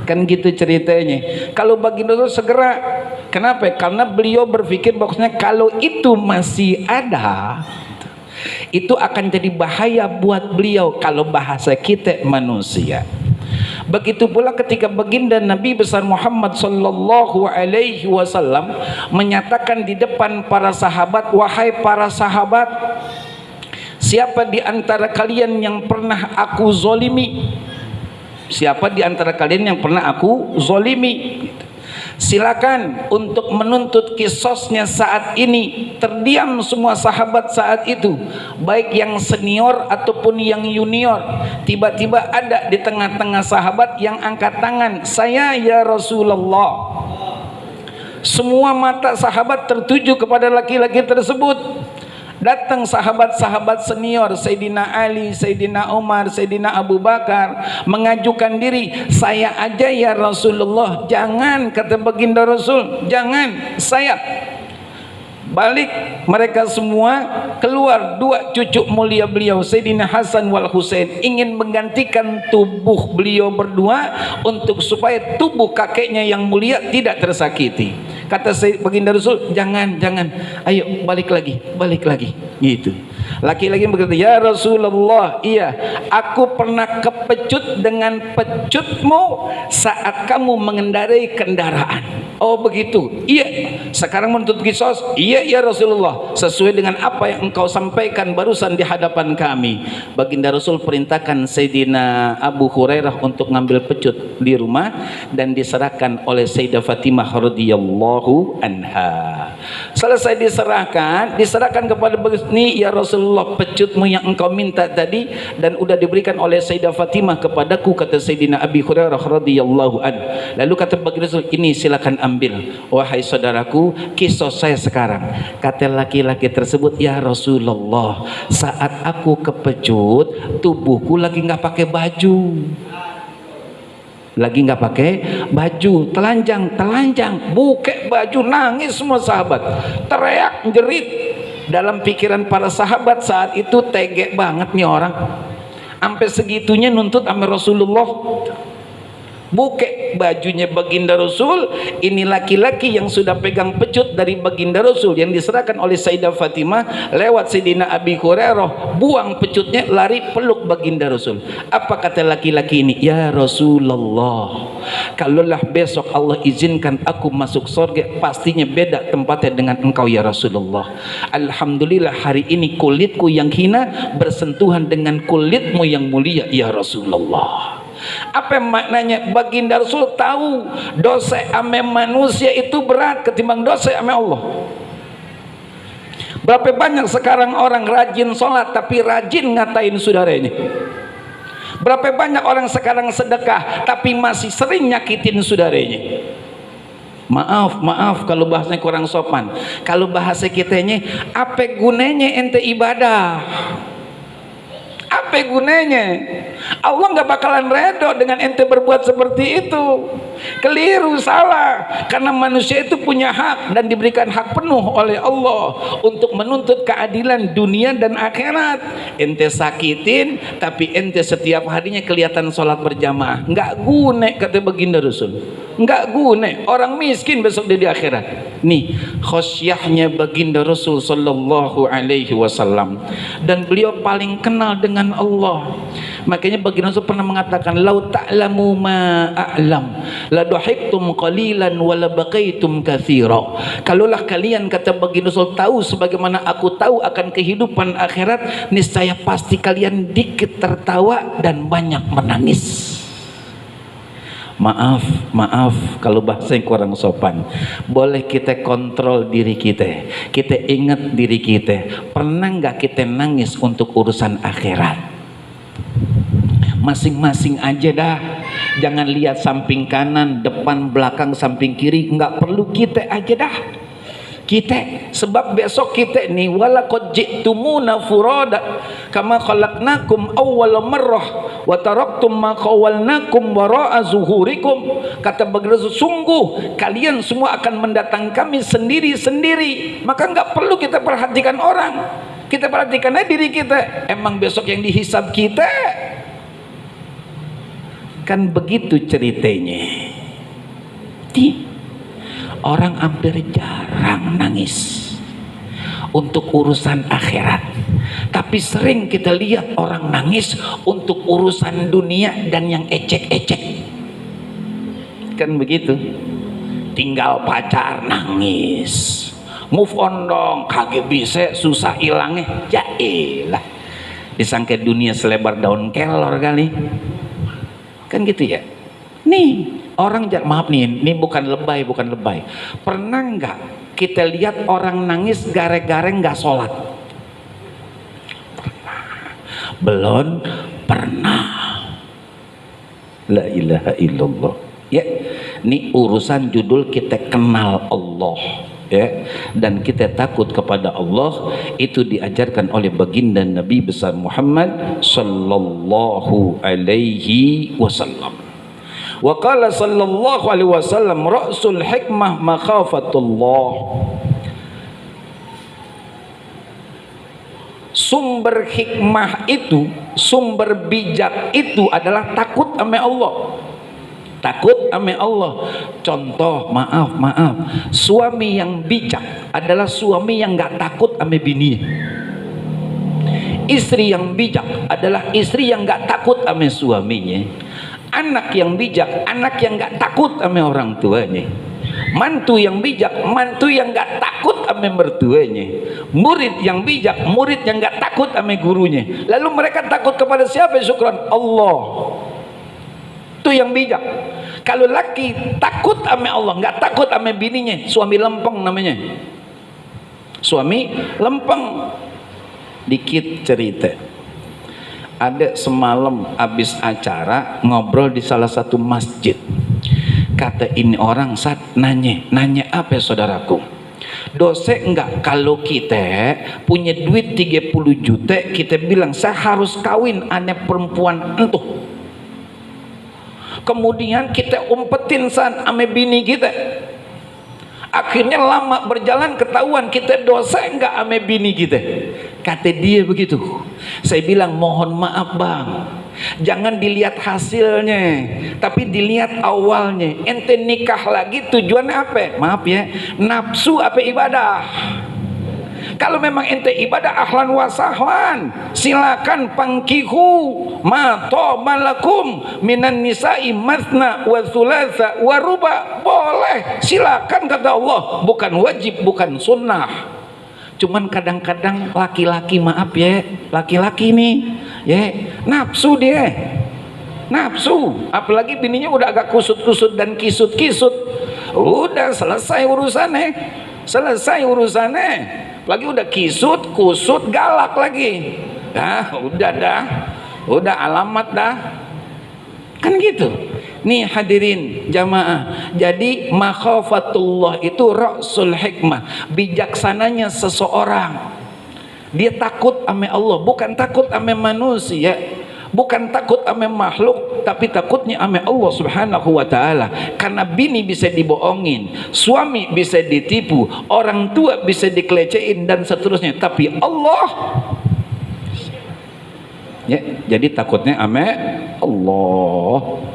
kan gitu ceritanya. Kalau baginda Rasul segera, kenapa? Karena beliau berpikir bahwasanya kalau itu masih ada, itu akan jadi bahaya buat beliau kalau bahasa kita manusia. Begitu pula ketika baginda Nabi besar Muhammad sallallahu alaihi wasallam menyatakan di depan para sahabat, wahai para sahabat, siapa di antara kalian yang pernah aku zolimi? Siapa di antara kalian yang pernah aku zolimi? Silakan untuk menuntut kisosnya saat ini. Terdiam semua sahabat saat itu, baik yang senior ataupun yang junior. Tiba-tiba ada di tengah-tengah sahabat yang angkat tangan, saya ya Rasulullah. Semua mata sahabat tertuju kepada laki-laki tersebut. Datang sahabat-sahabat senior, Sayyidina Ali, Sayyidina Umar, Sayyidina Abu Bakar, mengajukan diri, saya aja ya Rasulullah. Jangan, kata baginda Rasul, jangan, saya. Balik mereka semua, keluar dua cucu mulia beliau, Sayyidina Hasan wal Husain, ingin menggantikan tubuh beliau berdua untuk supaya tubuh kakeknya yang mulia tidak tersakiti. Kata baginda Rasul, jangan, jangan, ayo balik lagi, gitu. Laki-laki berkata, ya Rasulullah, iya, aku pernah kepecut dengan pecutmu saat kamu mengendarai kendaraan. Oh begitu, iya. Sekarang menuntut kisos, iya ya Rasulullah, sesuai dengan apa yang engkau sampaikan barusan di hadapan kami. Baginda Rasul perintahkan Sayyidina Abu Hurairah untuk ngambil pecut di rumah dan diserahkan oleh Sayyidah Fatimah radhiyallahu anha. Selesai diserahkan kepada ini ya Rasulullah, pecutmu yang engkau minta tadi dan udah diberikan oleh Sayyidah Fatimah kepadaku, kata Sayyidina Abi Hurairah radhiyallahu anhu. Lalu kata baginda Rasul, ini silakan ambil, wahai saudaraku, kisos saya sekarang. Kata laki-laki tersebut, ya Rasulullah, saat aku kepecut tubuhku lagi nggak pakai baju, telanjang, buka baju, nangis semua sahabat, teriak jerit. Dalam pikiran para sahabat saat itu, tege banget nih orang, sampai segitunya nuntut sama Rasulullah. Buka bajunya baginda Rasul. Ini laki-laki yang sudah pegang pecut dari baginda Rasul yang diserahkan oleh Sayyidah Fatimah lewat Sayyidina Abi Hurairah, buang pecutnya, lari peluk baginda Rasul. Apa kata laki-laki ini? Ya Rasulullah, kalaulah besok Allah izinkan aku masuk surga, pastinya beda tempatnya dengan engkau ya Rasulullah. Alhamdulillah hari ini kulitku yang hina bersentuhan dengan kulitmu yang mulia ya Rasulullah. Apa maknanya? Baginda Rasul tahu dosa ame manusia itu berat ketimbang dosa ame Allah. Berapa banyak sekarang orang rajin sholat tapi rajin ngatain saudaranya. Berapa banyak orang sekarang sedekah tapi masih sering nyakitin saudaranya. Maaf kalau bahasanya kurang sopan. Kalau bahasa kitanya, apa gunanya ente ibadah? Apa gunanya? Allah nggak bakalan redo dengan ente berbuat seperti itu. Keliru, salah. Karena manusia itu punya hak dan diberikan hak penuh oleh Allah untuk menuntut keadilan dunia dan akhirat. Ente sakitin tapi ente setiap harinya kelihatan sholat berjamaah, nggak guna, kata baginda Rasul. Nggak guna, orang miskin besok di akhirat. Nih khosyahnya baginda Rasul sallallahu alaihi wasallam, dan beliau paling kenal dengan Allah. Makanya baginda Rasul pernah mengatakan, lau ta'lamu ma a'lam la duhiktum qalilan wa la baqaitum katsira. Kalaulah kalian, kata baginda Rasul, tahu sebagaimana aku tahu akan kehidupan akhirat, niscaya pasti kalian dikit tertawa dan banyak menangis. Maaf kalau bahasa yang kurang sopan. Boleh kita kontrol diri kita. Kita ingat diri kita. Pernah nggak kita nangis untuk urusan akhirat? Masing-masing aja dah. Jangan lihat samping kanan, depan, belakang, samping kiri. Nggak perlu, kita aja dah. Kita, sebab besok kita nih, walaqad ji'tumuna furada kama khalaqnakum awwala marrah wa taraktum ma khawalnakum wara'a zuhurikum. Kata baginda, sungguh kalian semua akan mendatang kami sendiri-sendiri. Maka nggak perlu kita perhatikan orang, kita perhatikan aja diri kita. Emang besok yang dihisab kita. Kan begitu ceritanya. hati. Orang hampir jarang nangis untuk urusan akhirat, tapi sering kita lihat orang nangis untuk urusan dunia dan yang ecek-ecek. Kan begitu, tinggal pacar nangis, move on dong, kagak bisa, susah hilangnya. Jailah, disangka dunia selebar daun kelor kali, kan gitu ya. Nih orang, maaf nih, ini bukan lebay, pernah nggak kita lihat orang nangis gara-gara nggak sholat? Belum pernah. La ilaha illallah. Ya, ini urusan judul kita kenal Allah, ya, dan kita takut kepada Allah. Itu diajarkan oleh baginda Nabi besar Muhammad sallallahu alaihi wasallam. Wa qala sallallahu alaihi wasallam, ra'sul hikmah makhafatullah. Sumber hikmah itu, sumber bijak itu adalah takut sama Allah. Takut sama Allah. Contoh, maaf, suami yang bijak adalah suami yang nggak takut sama bininya. Istri yang bijak adalah istri yang nggak takut sama suaminya. Anak yang bijak, anak yang nggak takut sama orang tuanya. Mantu yang bijak, mantu yang nggak takut sama mertuanya. Murid yang bijak, murid yang nggak takut sama gurunya. Lalu mereka takut kepada siapa? Syukran Allah. Itu yang bijak. Kalau laki takut sama Allah, nggak takut sama bininya, suami lempeng namanya. Suami lempeng. Dikit cerita. Ada semalam habis acara ngobrol di salah satu masjid. Kata ini orang saat nanya apa ya saudaraku? Dosa enggak kalau kita punya duit 30 juta kita bilang saya harus kawin anak perempuan entuh. Kemudian kita umpetin san ame bini kita. Akhirnya lama berjalan ketahuan kita dosa enggak ame bini kita. Kata dia begitu. Saya bilang mohon maaf bang, jangan dilihat hasilnya, tapi dilihat awalnya. Ente nikah lagi tujuannya apa? Maaf ya, nafsu apa ibadah? Kalau memang ente ibadah, ahlan wa sahlan, silakan pangkihu ma malakum minan nisa'i masna wa thulatha wa ruba. Boleh, silakan kata Allah, bukan wajib, bukan sunnah. Cuman kadang-kadang laki-laki, maaf ya, laki-laki nih ya nafsu dia, nafsu, apalagi bininya udah agak kusut-kusut dan kisut-kisut, udah selesai urusannya, lagi udah kisut, kusut, galak lagi, udah alamat dah, kan gitu. Nih hadirin jamaah, jadi makhafatullah itu ra'sul hikmah, bijaksananya seseorang. Dia takut sama Allah, bukan takut sama manusia, bukan takut sama makhluk, tapi takutnya sama Allah subhanahu wa ta'ala. Karena bini bisa dibohongin, suami bisa ditipu, orang tua bisa dikelecehin dan seterusnya, tapi Allah ya, jadi takutnya sama Allah.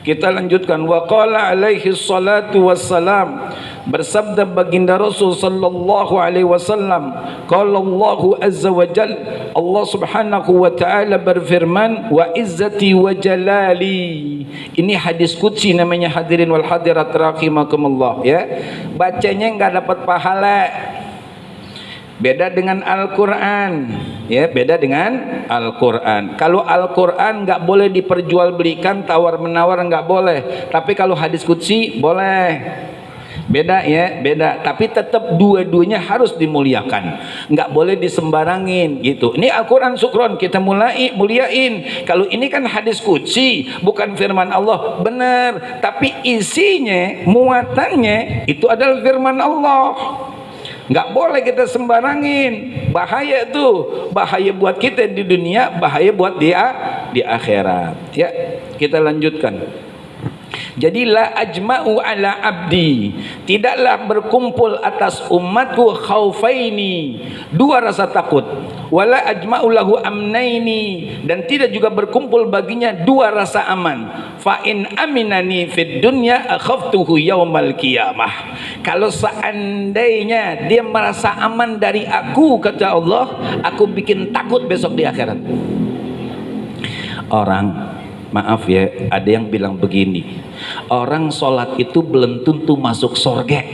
Kita lanjutkan. Wa qala alaihi salatu wassalam, bersabda baginda Rasul sallallahu alaihi wasallam, qala Allah azza wa jal, Allah subhanahu wa ta'ala berfirman, wa izzati wa jalali. Ini hadis qudsi namanya hadirin wal hadirat rahimakumullah ya. Bacanya enggak dapat pahala. Beda dengan Al-Quran ya, beda dengan Al-Quran. Kalau Al-Quran nggak boleh diperjualbelikan, tawar menawar nggak boleh, tapi kalau hadis qudsi boleh. Beda ya, beda, tapi tetap dua-duanya harus dimuliakan, nggak boleh disembarangin gitu. Ini Al-Quran syukron kita muliain. Kalau ini kan hadis qudsi, bukan firman Allah, benar, tapi isinya, muatannya itu adalah firman Allah. Nggak boleh kita sembarangin, bahaya tuh, bahaya buat kita di dunia, bahaya buat dia di akhirat ya. Kita lanjutkan. Jadi la ajma'u ala abdi, tidaklah berkumpul atas umatku khaufaini, dua rasa takut, wala ajma'u lahu amnaini, dan tidak juga berkumpul baginya dua rasa aman. Fa in aminani fid dunya akhaftuhu yaumal qiyamah. Kalau seandainya dia merasa aman dari aku, kata Allah, aku bikin takut besok di akhirat. Orang, maaf ya, ada yang bilang begini, orang sholat itu belum tentu masuk surga.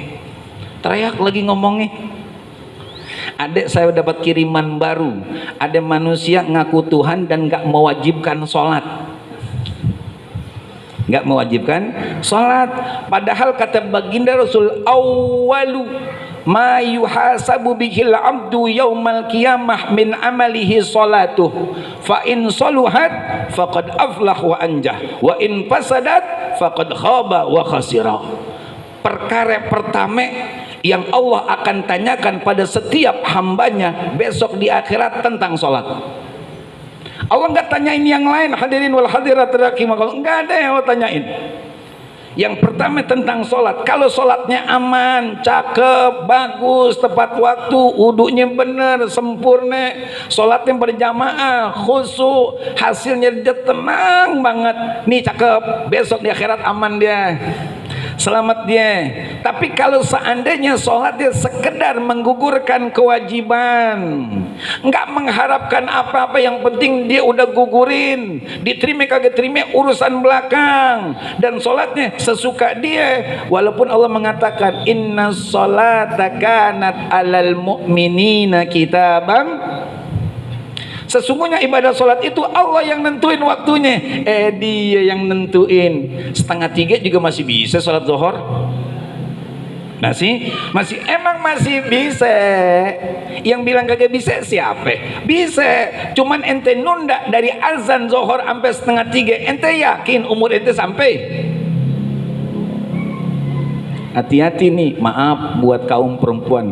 Teriak lagi ngomongnya. Adik saya dapat kiriman baru, ada manusia ngaku Tuhan dan gak mewajibkan sholat, gak mewajibkan sholat. Padahal kata baginda Rasul, awwalu ma yuhasabu bihil abdu yaumal qiyamah min amalihi salatuh, fa in saluhat faqad aflah wa anjah, wa in fasadat faqad khaba wa khasira. Perkara pertama yang Allah akan tanyakan pada setiap hambanya besok di akhirat tentang sholat. Allah nggak tanyain yang lain, hadirin wal hadirat rahimakumullah, nggak ada yang Allah tanyain. Yang pertama tentang sholat. Kalau sholatnya aman, cakep, bagus, tepat waktu, wudunya benar, sempurna, sholatnya berjamaah, khusyuk, hasilnya dia tenang banget, nih cakep, besok di akhirat aman dia, selamat dia. Tapi kalau seandainya sholatnya sekedar menggugurkan kewajiban, nggak mengharapkan apa-apa, yang penting dia udah gugurin, diterima kagak terima urusan belakang, dan sholatnya sesuka dia, walaupun Allah mengatakan inna sholata kanat alal mu'minina kitaban, sesungguhnya ibadah sholat itu Allah yang nentuin waktunya. Dia yang nentuin. 2:30 juga masih bisa sholat zuhur. Masih emang masih bisa. Yang bilang kagak bisa siapa? Bisa. Cuman ente nunda dari azan zuhur sampai 2:30. Ente yakin umur ente sampai? Hati-hati nih, maaf buat kaum perempuan,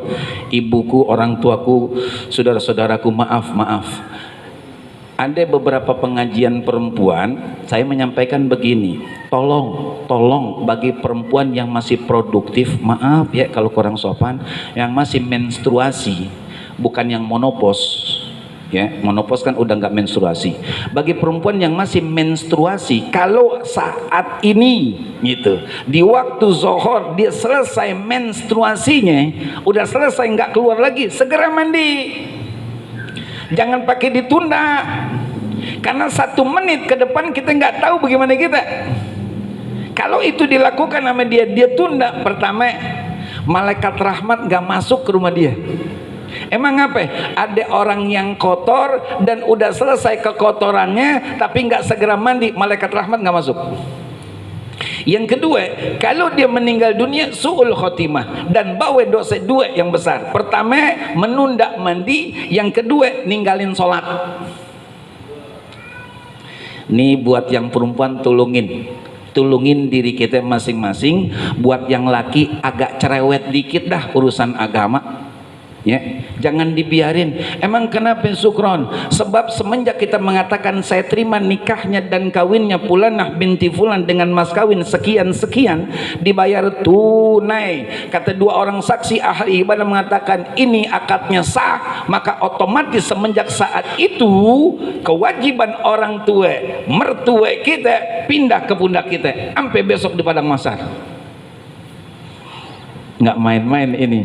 ibuku, orang tuaku, saudara-saudaraku, maaf. Ada beberapa pengajian perempuan saya menyampaikan begini, tolong bagi perempuan yang masih produktif, maaf ya kalau kurang sopan, yang masih menstruasi, bukan yang monopos ya, monopos kan udah nggak menstruasi. Bagi perempuan yang masih menstruasi, kalau saat ini gitu di waktu zuhur dia selesai menstruasinya, udah selesai nggak keluar lagi, segera mandi. Jangan pakai ditunda, karena 1 menit ke depan kita nggak tahu bagaimana kita. Kalau itu dilakukan sama dia tunda, pertama malaikat rahmat nggak masuk ke rumah dia. Emang apa? Ada orang yang kotor dan udah selesai kekotorannya tapi nggak segera mandi, malaikat rahmat nggak masuk. Yang kedua, kalau dia meninggal dunia su'ul khotimah dan bawa dosa 2 yang besar. Pertama, menunda mandi. Yang kedua, ninggalin sholat. Nih buat yang perempuan, tolongin diri kita masing-masing. Buat yang laki agak cerewet dikit dah urusan agama ya, jangan dibiarin. Emang kenapa Sukron? Sebab semenjak kita mengatakan saya terima nikahnya dan kawinnya Fulanah binti Fulan dengan mas kawin sekian dibayar tunai, kata 2 orang saksi ahli ibadah mengatakan ini akadnya sah, maka otomatis semenjak saat itu kewajiban orang tua mertua kita pindah ke pundak kita sampai besok di padang mahsyar. Nggak main-main ini.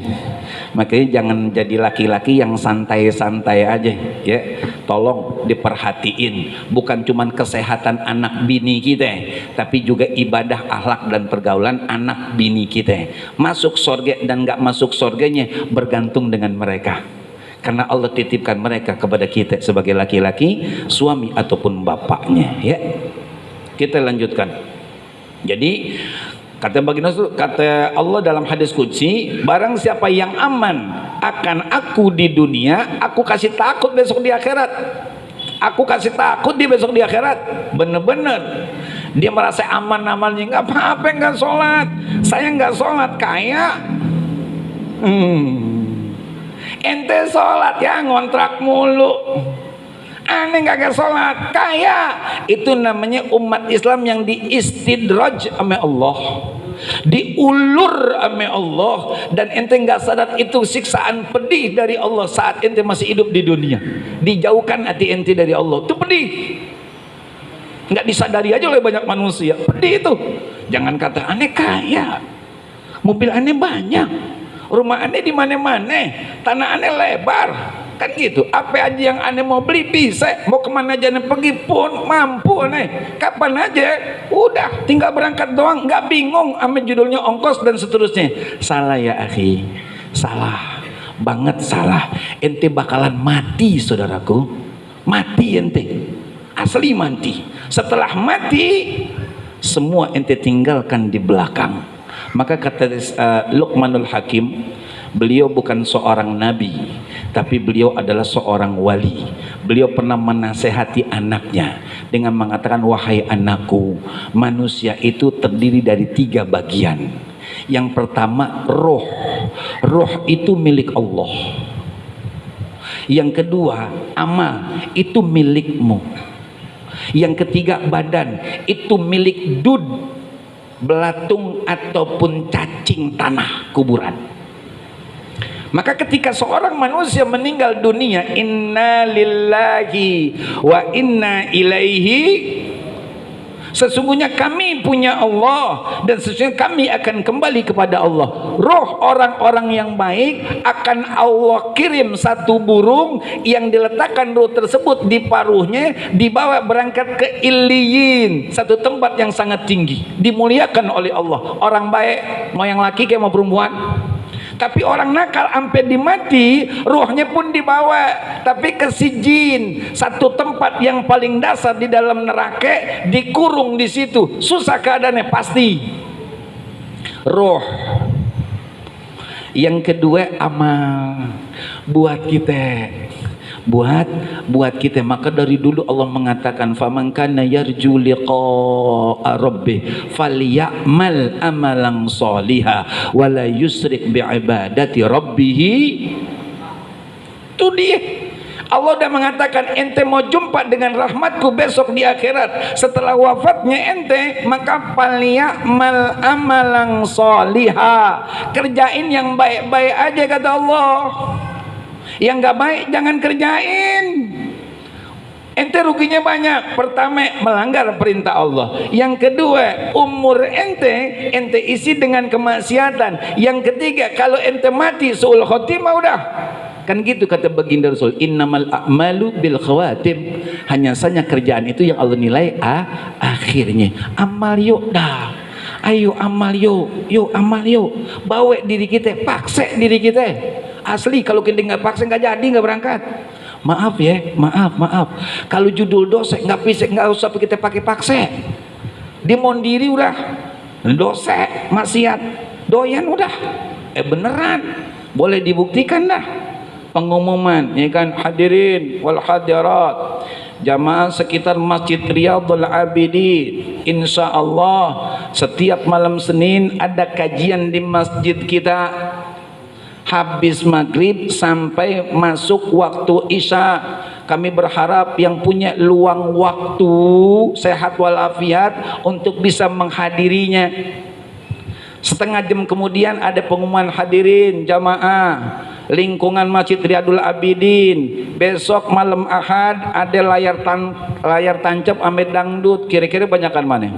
Makanya jangan jadi laki-laki yang santai-santai aja ya. Tolong diperhatiin, bukan cuman kesehatan anak bini kita, tapi juga ibadah, akhlak dan pergaulan anak bini kita. Masuk surga dan nggak masuk surganya bergantung dengan mereka, karena Allah titipkan mereka kepada kita sebagai laki-laki, suami ataupun bapaknya ya. Kita lanjutkan. Jadi kata baginda, kata Allah dalam hadis qudsi, barang siapa yang aman akan aku di dunia, aku kasih takut besok di akhirat. Aku kasih takut dia besok di akhirat. Bener-bener dia merasa aman amalnya, nggak apa-apa nggak sholat, saya nggak sholat kayak ente sholat ya ngontrak mulu, aneh kagak sholat kaya. Itu namanya umat Islam yang diistidraj sama Allah, diulur sama Allah, dan ente nggak sadar itu siksaan pedih dari Allah saat ente masih hidup di dunia. Dijauhkan hati ente dari Allah, itu pedih, nggak disadari aja oleh banyak manusia. Pedih itu. Jangan kata aneh kaya, mobil aneh banyak, rumah aneh di mana-mana, tanah aneh lebar, kan gitu. Apa aja yang aneh mau beli bisa, mau kemana aja aneh pergi pun mampu aneh, kapan aja, udah tinggal berangkat doang, nggak bingung sama judulnya ongkos dan seterusnya. Salah ya akhi, salah banget, salah. Ente bakalan mati saudaraku, mati ente, asli mati. Setelah mati semua ente tinggalkan di belakang. Maka kata Luqmanul Hakim, beliau bukan seorang nabi, tapi beliau adalah seorang wali. Beliau pernah menasehati anaknya dengan mengatakan, wahai anakku, manusia itu terdiri dari 3 bagian. Yang pertama roh, roh itu milik Allah. Yang kedua amal, itu milikmu. Yang ketiga badan, itu milik dud, belatung ataupun cacing tanah kuburan. Maka ketika seorang manusia meninggal dunia, inna lillahi wa inna ilaihi, sesungguhnya kami punya Allah dan sesungguhnya kami akan kembali kepada Allah. Roh orang-orang yang baik akan Allah kirim satu burung yang diletakkan roh tersebut di paruhnya, dibawa berangkat ke Iliyin, satu tempat yang sangat tinggi, dimuliakan oleh Allah. Orang baik, mau yang laki kayak mau perempuan. Tapi orang nakal sampai dimati, ruhnya pun dibawa, tapi ke sijin, satu tempat yang paling dasar di dalam neraka, dikurung di situ. Susah keadaannya pasti. Roh. Yang kedua amal, buat kita. buat kita. Maka dari dulu Allah mengatakan, faman kana yarju liqa'a rabbih falyamal amalan shaliha wa la yusrik bi ibadati rabbih. Itu dia. Allah udah mengatakan, ente mau jumpa dengan rahmatku besok di akhirat setelah wafatnya ente, maka falyamal amalan shaliha, kerjain yang baik-baik aja kata Allah. Yang gak baik jangan kerjain. Ente ruginya banyak. Pertama, melanggar perintah Allah. Yang kedua, umur ente isi dengan kemaksiatan. Yang ketiga, kalau ente mati suul khotimah udah. Kan gitu kata baginda Rasul, innamal a'malu bil khawatim. Hanya saja kerjaan itu yang Allah nilai akhirnya. Amal yuk dah. Ayo amal yuk. Yuk amal yuk. Bawa diri kita, paksa diri kita. Asli kalau kita nggak paksa nggak jadi, nggak berangkat. Maaf ya, maaf. Kalau judul dosa nggak usah kita pakai paksa. Dimondiri udah dosa, maksiat, doyan udah. Beneran, boleh dibuktikan dah. Pengumuman, ya kan, hadirin wal hadirat, jamaah sekitar Masjid Riyadhul Abidin, insya Allah setiap malam Senin ada kajian di masjid kita. Habis maghrib sampai masuk waktu isya. Kami berharap yang punya luang waktu sehat walafiat untuk bisa menghadirinya. Setengah jam kemudian ada pengumuman, hadirin jamaah lingkungan Masjid Riyadhul Abidin, besok malam Ahad ada layar tancap ame dangdut. Kira-kira banyakan mana?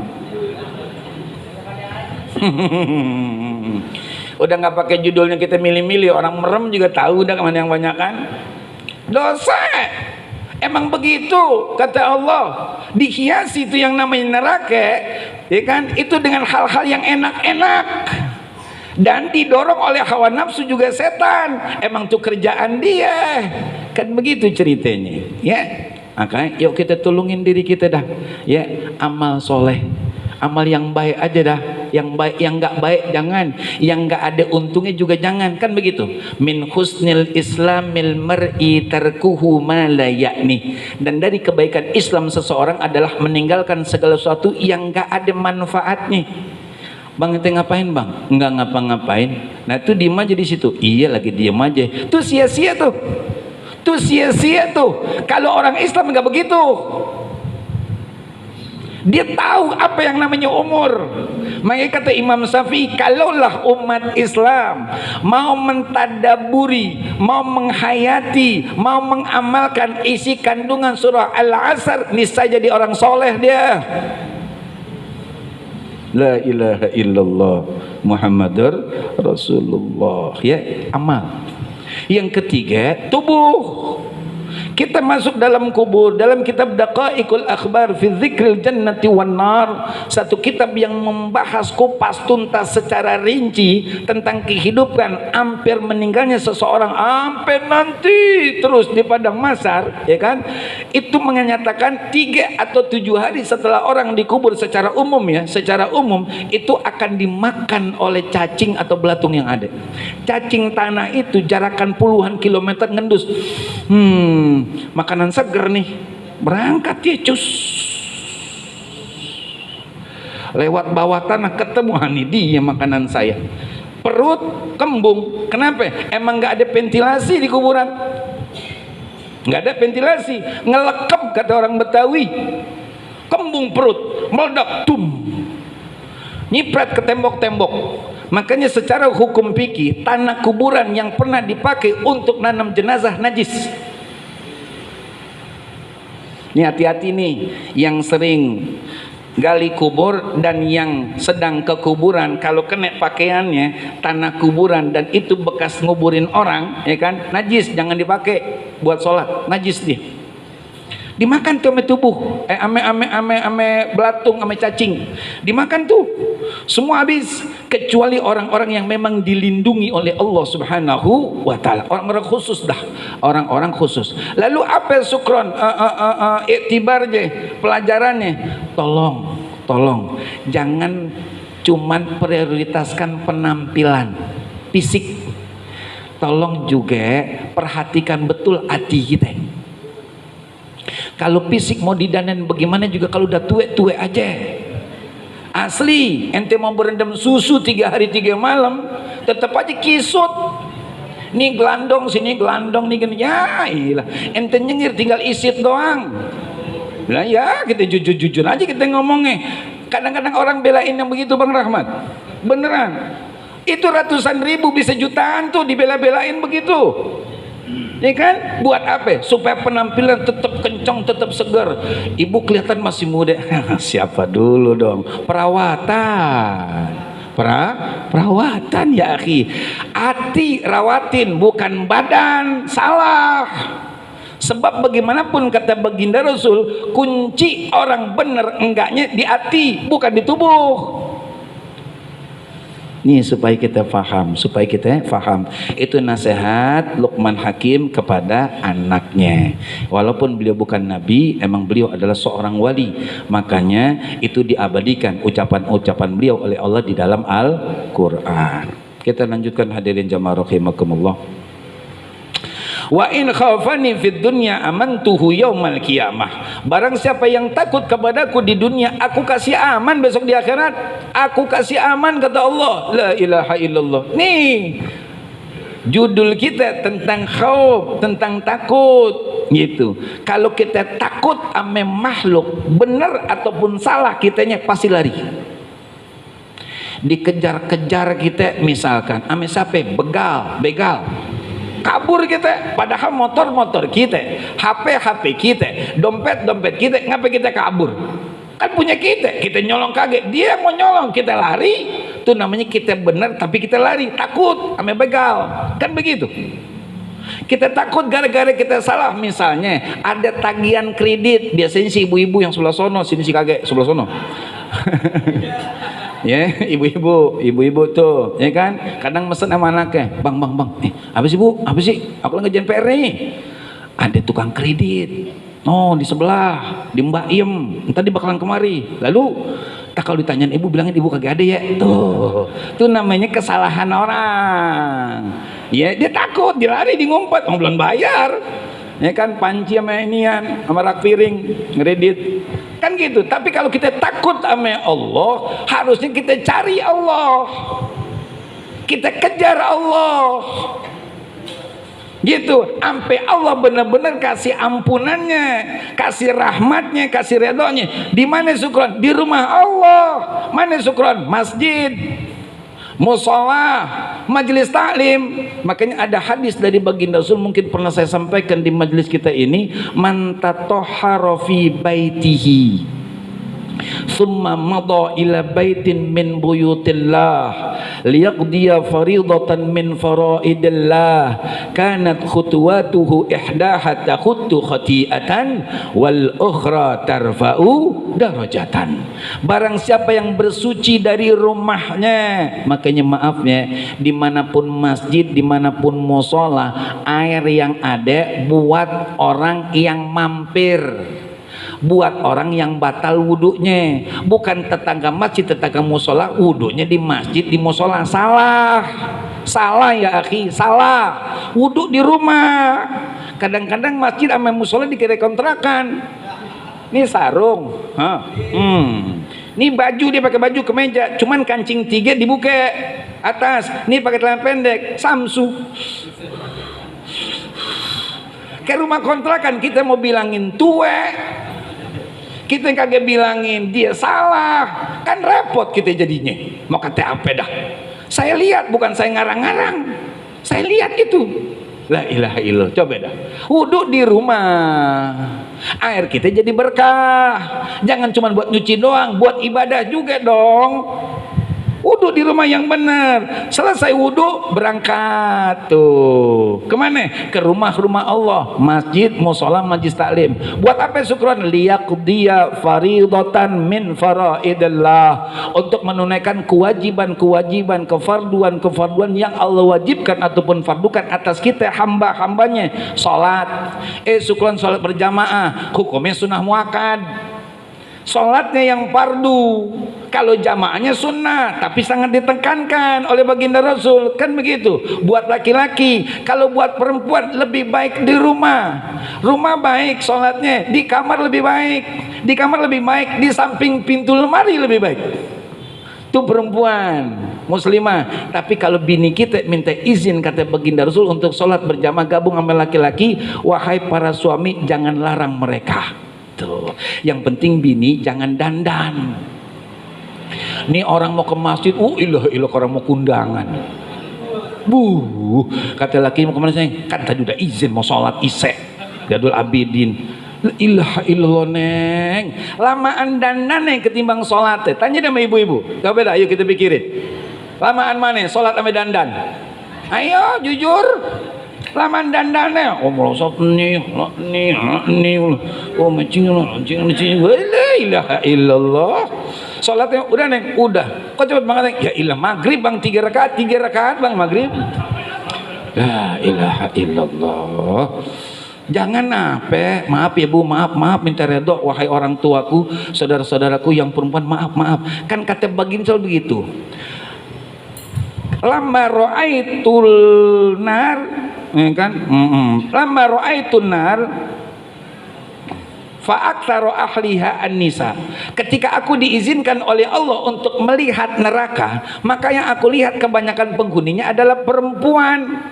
Udah nggak pakai judulnya kita milih-milih, orang merem juga tahu udah kemana yang banyak kan. Dosa emang begitu kata Allah, dihiasi itu yang namanya neraka, ya kan, itu dengan hal-hal yang enak-enak dan didorong oleh hawa nafsu juga setan. Emang tuh kerjaan dia, kan begitu ceritanya ya. Maka yuk kita tolongin diri kita dah ya, amal soleh, amal yang baik aja dah. Yang baik, yang enggak baik jangan, yang enggak ada untungnya juga jangan, kan begitu. Min husnil islamil mar'i tarkuhu ma la ya'ni. Dan dari kebaikan Islam seseorang adalah meninggalkan segala sesuatu yang enggak ada manfaatnya. Bang, ente ngapain bang? Enggak ngapa-ngapain. Nah itu diem aja di situ. Iya lagi diem aja. Itu sia-sia tuh. tuh sia-sia tuh. Kalau orang Islam nggak begitu. Dia tahu apa yang namanya umur. Makanya kata Imam Syafi'i, kalaulah umat Islam mau mentadaburi, mau menghayati, mau mengamalkan isi kandungan surah Al-Asr, niscaya jadi orang soleh dia. La ilaha illallah Muhammadur Rasulullah. Ya, amal. Yang ketiga, tubuh. Kita masuk dalam kubur, dalam kitab Daqaiqul Akhbar fi Dzikril Jannati wan Nar, satu kitab yang membahas kupas tuntas secara rinci tentang kehidupan hampir meninggalnya seseorang sampai nanti terus di padang mahsyar, ya kan? Itu menyatakan 3 atau 7 hari setelah orang dikubur secara umum, ya, secara umum itu akan dimakan oleh cacing atau belatung yang ada. Cacing tanah itu jarakan puluhan kilometer ngendus. Makanan seger nih, berangkat ya cus, lewat bawah tanah ketemu, ini dia makanan saya. Perut kembung. Kenapa? Emang nggak ada ventilasi di kuburan, nggak ada ventilasi, ngelekep kata orang Betawi. Kembung perut, meledak, tum, nyiprat ke tembok-tembok. Makanya secara hukum fikih, tanah kuburan yang pernah dipakai untuk nanam jenazah najis. Ini hati-hati nih yang sering gali kubur dan yang sedang ke kuburan, kalau kena pakaiannya tanah kuburan dan itu bekas nguburin orang, ya kan, najis, jangan dipakai buat sholat, najis dia. Dimakan tuh ame tubuh, ame belatung, ame cacing, dimakan tuh semua habis, kecuali orang-orang yang memang dilindungi oleh Allah Subhanahu wa Ta'ala, orang-orang khusus dah, orang-orang khusus. Lalu apa sukron, iktibarnya, pelajarannya, tolong jangan cuman prioritaskan penampilan fisik, tolong juga perhatikan betul hati kita. Kalau fisik mau didanan bagaimana juga, kalau udah tua aja. Asli, ente mau berendam susu 3 hari 3 malam, tetap aja kisut. Nih gelandong, sini gelandong, nih gini. Ya iyalah, ente nyengir tinggal isit doang. Lah ya, kita jujur aja kita ngomongnya. Kadang-kadang orang belain yang begitu Bang Rahmat. Beneran. Itu ratusan ribu bisa jutaan tuh dibela-belain begitu. Ya kan? Buat apa? Supaya penampilan tetap kencang, tetap segar. Ibu kelihatan masih muda. Siapa dulu dong? Perawatan. Perawatan ya akhi. Hati rawatin, bukan badan. Salah. Sebab bagaimanapun kata baginda Rasul, kunci orang benar enggaknya di hati, bukan di tubuh. Nih supaya kita faham, itu nasihat Luqman Hakim kepada anaknya. Walaupun beliau bukan nabi, emang beliau adalah seorang wali, makanya itu diabadikan ucapan-ucapan beliau oleh Allah di dalam Al-Quran. Kita lanjutkan hadirin jamaah rahimakumullah. Wa in khafani fid dunya amantuhu yaumal qiyamah. Barang siapa yang takut kepadaku di dunia, aku kasih aman besok di akhirat. Aku kasih aman kata Allah. La ilaha illallah. Nih judul kita tentang khauf, tentang takut gitu. Kalau kita takut ame makhluk, benar ataupun salah kitanya pasti lari. Dikejar-kejar kita misalkan ame sape begal, kabur kita, padahal motor kita, HP kita, dompet kita, ngapa kita kabur? Kan punya kita nyolong kaget, dia mau nyolong, kita lari. Itu namanya kita benar tapi kita lari, takut ame begal, kan begitu. Kita takut gara-gara kita salah. Misalnya ada tagihan kredit, biasanya si ibu-ibu yang sebelah sono, sini si kakek sebelah sono. Ya, ibu-ibu tuh, ya kan? Kadang mesen sama anaknya, bang, apa sih bu? Apa sih? Aku lagi ngerjain PR nih. Ada tukang kredit, di sebelah, di Mbak Iem, entar dia bakalan kemari. Lalu, kalau ditanyain ibu, bilangin ibu kagak ada ya. Tuh namanya kesalahan orang. Ya, dia takut, dia lari, dia ngumpet, belum bayar. Ya kan, panci sama inian, sama rak piring, ngeredit. Kan gitu. Tapi kalau kita takut sama Allah, harusnya kita cari Allah, kita kejar Allah gitu, sampai Allah benar-benar kasih ampunannya, kasih rahmatnya, kasih ridhonya. Di mana syukron? Di rumah Allah. Mana syukron? Masjid, musola, majelis taklim. Makanya ada hadis dari baginda Rasul, mungkin pernah saya sampaikan di majelis kita ini, man tatahhara fi baitihi summa madha ila baitin min buyutillah liyaqdiya faridatan min faraidillah kanat khutuwatuhu ihdaha takhuttu khati'atan wal ukhra tarfa'u darajatan. Barang siapa yang bersuci dari rumahnya, makanya maafnya, dimanapun masjid, dimanapun musola, air yang ada buat orang yang mampir, buat orang yang batal wudhunya, bukan tetangga masjid, tetangga musola wudhunya di masjid, di musola. Salah ya akhi, salah. Wudhu di rumah. Kadang-kadang masjid sama musola dikira kontrakan. Ini sarung, ini baju, dia pakai baju kemeja, cuman kancing 3 dibuka atas, ini pakai celana pendek, Samsu. Ke rumah kontrakan kita mau bilangin tua, kita kagak bilangin dia salah, kan repot kita jadinya. Mau kata apa dah? Saya lihat, bukan saya ngarang-ngarang, saya lihat itu. La ilaha illallah. Coba dah, wudhu di rumah, air kita jadi berkah. Jangan cuma buat nyuci doang, buat ibadah juga dong. Wudhu di rumah yang benar. Selesai wudhu berangkat tuh kemana? Ke rumah-rumah Allah, masjid, musola, majlis taklim. Buat apa syukron? Liyaqdiya faridatan min faraidillah, untuk menunaikan kewajiban-kewajiban, kefarduan-kefarduan yang Allah wajibkan ataupun fardukan atas kita hamba-hambanya. Salat, syukron salat berjamaah, hukumnya sunnah muakkad. Sholatnya yang fardu, kalau jamaahnya sunnah, tapi sangat ditekankan oleh baginda Rasul, kan begitu. Buat laki-laki, kalau buat perempuan lebih baik di rumah. Rumah baik sholatnya, di kamar lebih baik, di kamar lebih baik, di samping pintu lemari lebih baik. Itu perempuan muslimah. Tapi kalau bini kita minta izin, kata baginda Rasul, untuk sholat berjamaah gabung sama laki-laki, wahai para suami, jangan larang mereka. Tuh. Yang penting bini jangan dandan. Nih orang mau ke masjid, ilah orang mau kundangan. Kata laki mau kemana saya? Kan tadi udah izin mau sholat isya, Jadul Abidin. Ilah illallah neng, lamaan dandan neng ketimbang sholat. Tanya sama ibu-ibu. Gak beda, ayo kita pikirin. Lamaan mana? Sholat sama dandan. Ayo jujur. Laman dandannya, merosot nih, macing, la ilaha illallah. Sholatnya udah neng, udah. Kok cepet banget neng? Ya ilah, maghrib bang 3 rakaat bang maghrib. La ilaha illallah. Jangan maaf ya bu, maaf minta redho wahai orang tuaku, saudara-saudaraku yang perempuan, maaf. Kan kata baginda begitu. Lama ro'aitul nar, kan? Lama ro'aitun nar fa'aktsaru ahliha an-nisa. Ketika aku diizinkan oleh Allah untuk melihat neraka, maka yang aku lihat kebanyakan penghuninya adalah perempuan.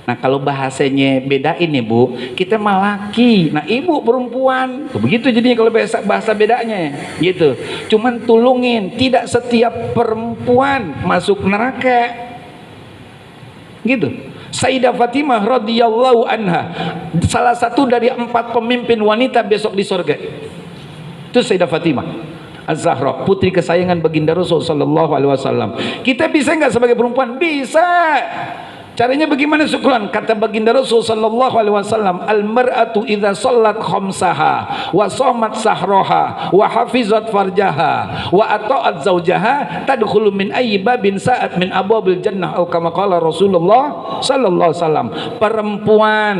Nah kalau bahasanya beda ini bu, kita mah laki, nah ibu perempuan, begitu jadinya kalau bahasa bedanya gitu. Cuman tulungin, tidak setiap perempuan masuk neraka gitu. Sayyidah Fatimah radhiyallahu anha, salah satu dari 4 pemimpin wanita besok di surga. Itu Sayyidah Fatimah Az-Zahra, putri kesayangan baginda Rasul sallallahu alaihi wasallam. Kita bisa nggak sebagai perempuan? Bisa. Caranya bagaimana syukran? Kata baginda Rasul sallallahu alaihi wasallam, al-mar'atu idza shallat khamsaha wa shamat sahraha wa hafizat farjaha wa ata'at zawjaha tadkhulu min ayyi babin sa'at min abwabil jannah, atau kama qala Rasulullah sallallahu alaihi wasallam. Perempuan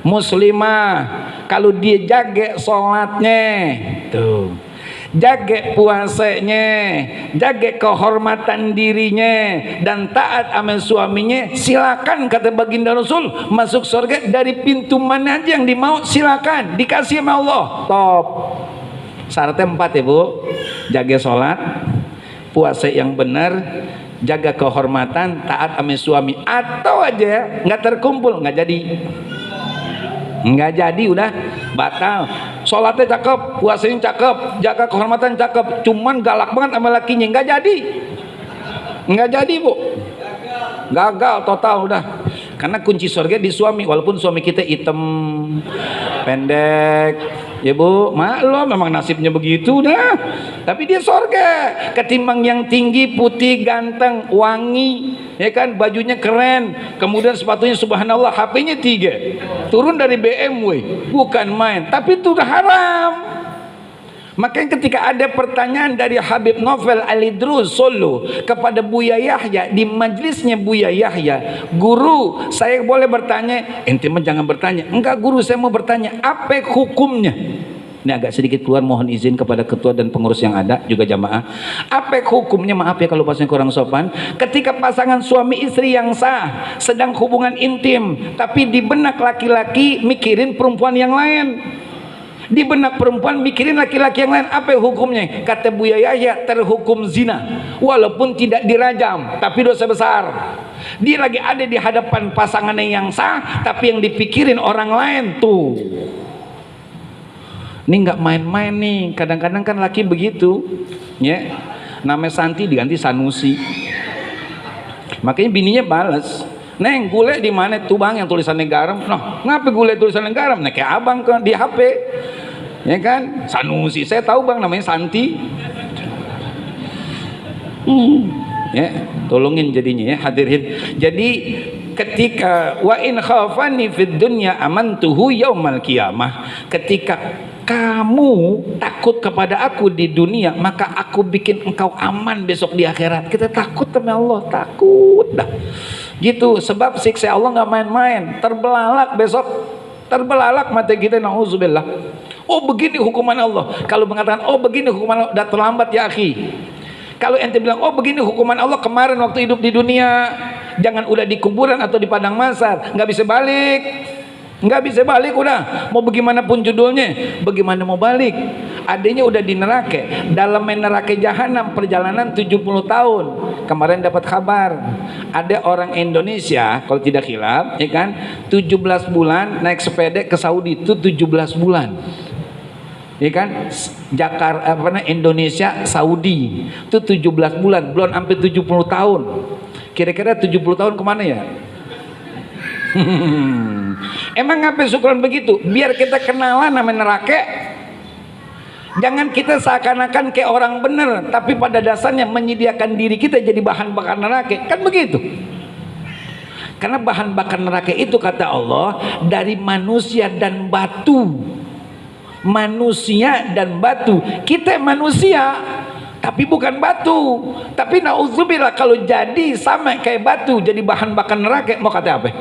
muslimah kalau dia jaga salatnya, tuh, jaga puasanya, jaga kehormatan dirinya, dan taat sama suaminya, silakan kata baginda Rasul masuk surga dari pintu mana aja yang dimau, silakan, dikasih sama Allah. Top. Syaratnya 4 ya bu, jaga sholat, puasa yang benar, jaga kehormatan, taat sama suami, atau aja nggak terkumpul, nggak jadi. Nggak jadi, udah batal. Sholatnya cakep, puasanya cakep, jaga kehormatan cakep, cuman galak banget sama lakinya, nggak jadi. Nggak jadi, Bu. Gagal total udah. Karena kunci surga di suami, walaupun suami kita hitam, pendek, ya Bu, maklum memang nasibnya begitu dah. Tapi dia surga. Ketimbang yang tinggi, putih, ganteng, wangi, ya kan, bajunya keren, kemudian sepatunya subhanallah, HP-nya 3, turun dari BMW, bukan main. Tapi itu udah haram. Makanya ketika ada pertanyaan dari Habib Novel Alidrus Solo kepada Buya Yahya di majelisnya Buya Yahya, "Guru, saya boleh bertanya?" "Ente mah jangan bertanya." "Enggak guru, saya mau bertanya, apa hukumnya?" Ini agak sedikit keluar, mohon izin kepada ketua dan pengurus yang ada, juga jamaah. Apa hukumnya, maaf ya kalau bahasanya kurang sopan, ketika pasangan suami istri yang sah sedang hubungan intim, tapi di benak laki-laki mikirin perempuan yang lain, di benak perempuan mikirin laki-laki yang lain, apa hukumnya? Kata Buya Yahya, terhukum zina walaupun tidak dirajam, tapi dosa besar. Dia lagi ada di hadapan pasangannya yang sah, tapi yang dipikirin orang lain tuh. Ini nggak main-main nih. Kadang-kadang kan laki begitu, ya. Namanya Santi diganti Sanusi. Makanya bininya balas, "Neng, gule di mana tuh bang yang tulisannya garam?" "Noh, ngapa gule tulisannya garam?" "Nah, kayak abang kan di HP." Ya kan? "Sanusi, saya tahu bang, namanya Santi." Ya, tolongin jadinya ya hadirin. Jadi ketika wa in khafani fid dunya amantuhu yaumal qiyamah, ketika kamu takut kepada aku di dunia, maka aku bikin engkau aman besok di akhirat. Kita takut sama Allah, takut dah gitu, sebab siksa Allah nggak main-main. Terbelalak besok, terbelalak mata kita, nauzubillah. Oh begini hukuman Allah. Kalau mengatakan oh begini hukuman Allah, udah terlambat ya akhi. Kalau ente bilang oh begini hukuman Allah kemarin waktu hidup di dunia, jangan udah di kuburan atau di padang mahsyar, nggak bisa balik. Nggak bisa balik udah, mau bagaimanapun judulnya, bagaimana mau balik? Adanya udah di neraka, dalam neraka jahanam perjalanan 70 tahun. Kemarin dapat kabar, ada orang Indonesia kalau tidak khilaf, ya kan, 17 bulan naik sepeda ke Saudi, itu 17 bulan. Ya kan, Jakarta Indonesia Saudi itu 17 bulan, belum sampai 70 tahun. Kira-kira 70 tahun kemana ya? Emang ngapain syukuran begitu? Biar kita kenalan nama neraka. Jangan kita seakan-akan kayak orang bener, tapi pada dasarnya menyediakan diri kita jadi bahan bakar neraka. Kan begitu. Karena bahan bakar neraka itu kata Allah dari manusia dan batu. Manusia dan batu. Kita manusia tapi bukan batu. Tapi nauzubillah kalau jadi sama kayak batu, jadi bahan bakar neraka, mau kata apa?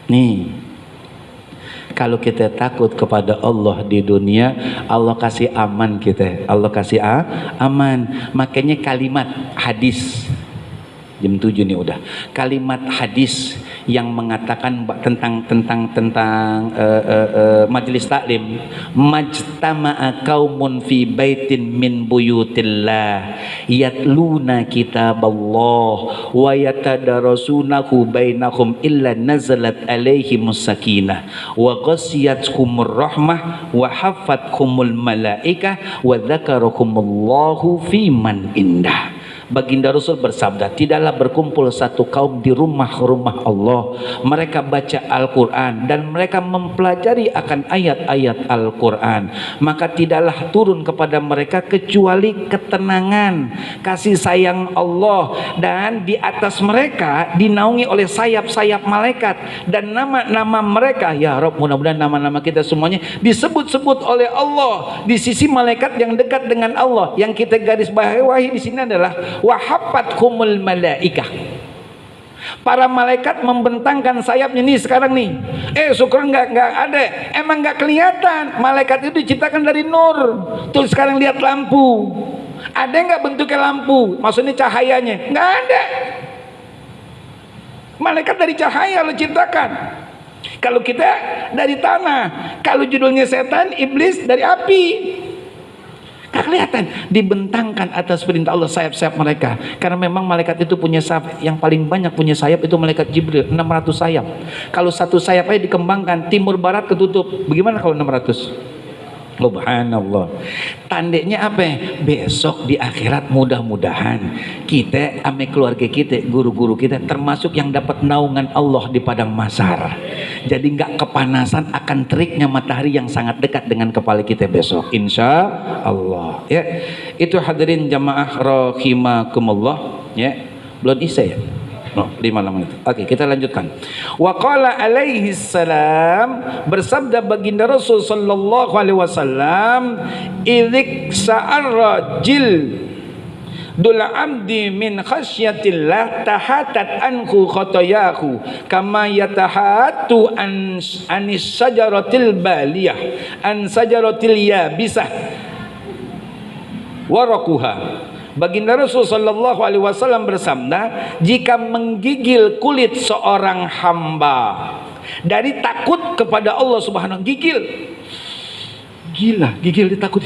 Nih, kalau kita takut kepada Allah di dunia, Allah kasih aman kita. Allah kasih aman. Makanya kalimat hadis, jam 7 nih udah. Kalimat hadis yang mengatakan tentang majelis taklim, majtama'a qaumun fi baitin min buyutillah yatluna kitaballah wa yatadarasunahu bainahum illa nazalat alaihimus sakinah wa ghasyiyatuhumur rahmah wa haffathumul malaikah wa dzakarakumullahu fi man indah. Baginda Rasul bersabda, tidaklah berkumpul satu kaum di rumah-rumah Allah, mereka baca Al-Quran dan mereka mempelajari akan ayat-ayat Al-Quran, maka tidaklah turun kepada mereka kecuali ketenangan, kasih sayang Allah, dan di atas mereka dinaungi oleh sayap-sayap malaikat, dan nama-nama mereka, ya Rabb, mudah-mudahan nama-nama kita semuanya disebut-sebut oleh Allah di sisi malaikat yang dekat dengan Allah. Yang kita garis bawahi di sini adalah wahabbatkumul malaikah. Para malaikat membentangkan sayapnya nih sekarang nih. Syukur nggak ada. Emang nggak kelihatan. Malaikat itu diciptakan dari nur. Tuh sekarang lihat lampu. Ada nggak bentuknya lampu? Maksudnya cahayanya? Nggak ada. Malaikat dari cahaya lo ciptakan. Kalau kita dari tanah. Kalau judulnya setan, iblis dari api. Gak kelihatan, dibentangkan atas perintah Allah sayap-sayap mereka. Karena memang malaikat itu punya sayap, yang paling banyak punya sayap itu malaikat Jibril, 600 sayap. Kalau satu sayap aja dikembangkan, timur barat ketutup. Bagaimana kalau 600? Subhanallah. Tandanya apa? Besok di akhirat mudah-mudahan kita ame keluarga kita, guru-guru kita termasuk yang dapat naungan Allah di padang mahsyar. Jadi nggak kepanasan akan teriknya matahari yang sangat dekat dengan kepala kita besok, insya Allah. Ya, itu hadirin jamaah rahimakumullah. Ya, belum isya ya. No, 5 menit. Oke, kita lanjutkan. Wa qala alaihi salam, bersabda baginda Rasul sallallahu alaihi wasallam, idzak sa'arrajil dul amdi min khasyatillah tahatat anhu khotayahu kama yatahatu anis sajaratil baliyah an sajaratil yabisah warakuha. Baginda Rasul sallallahu alaihi wasallam bersabda, jika menggigil kulit seorang hamba dari takut kepada Allah Subhanahu, gigil, gila, gigil ditakut,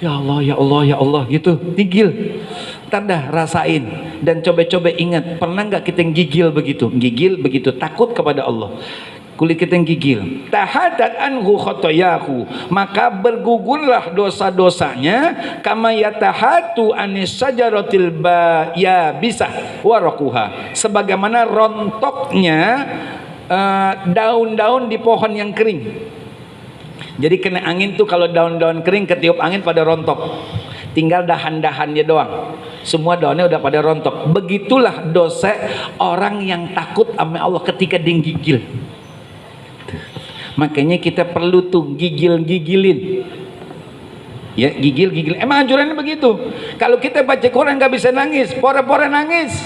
ya Allah, ya Allah, ya Allah, gitu, gigil, tanda rasain dan coba-coba ingat, pernah nggak kita gigil begitu, takut kepada Allah. Kulit kita yang gigil, tahadat anhu khotoyahu, maka bergugurlah dosa-dosanya, kama yatahatu anis sajaratil yabisah warakuha, sebagaimana rontoknya daun-daun di pohon yang kering. Jadi kena angin tuh, kalau daun-daun kering ketiup angin pada rontok, tinggal dahan-dahannya doang, semua daunnya udah pada rontok. Begitulah dosa orang yang takut sama Allah ketika dia gigil. Makanya kita perlu tuh gigil-gigilin, ya, gigil-gigil. Emang anjurannya begitu. Kalau kita baca Quran nggak bisa nangis, pora-pora nangis,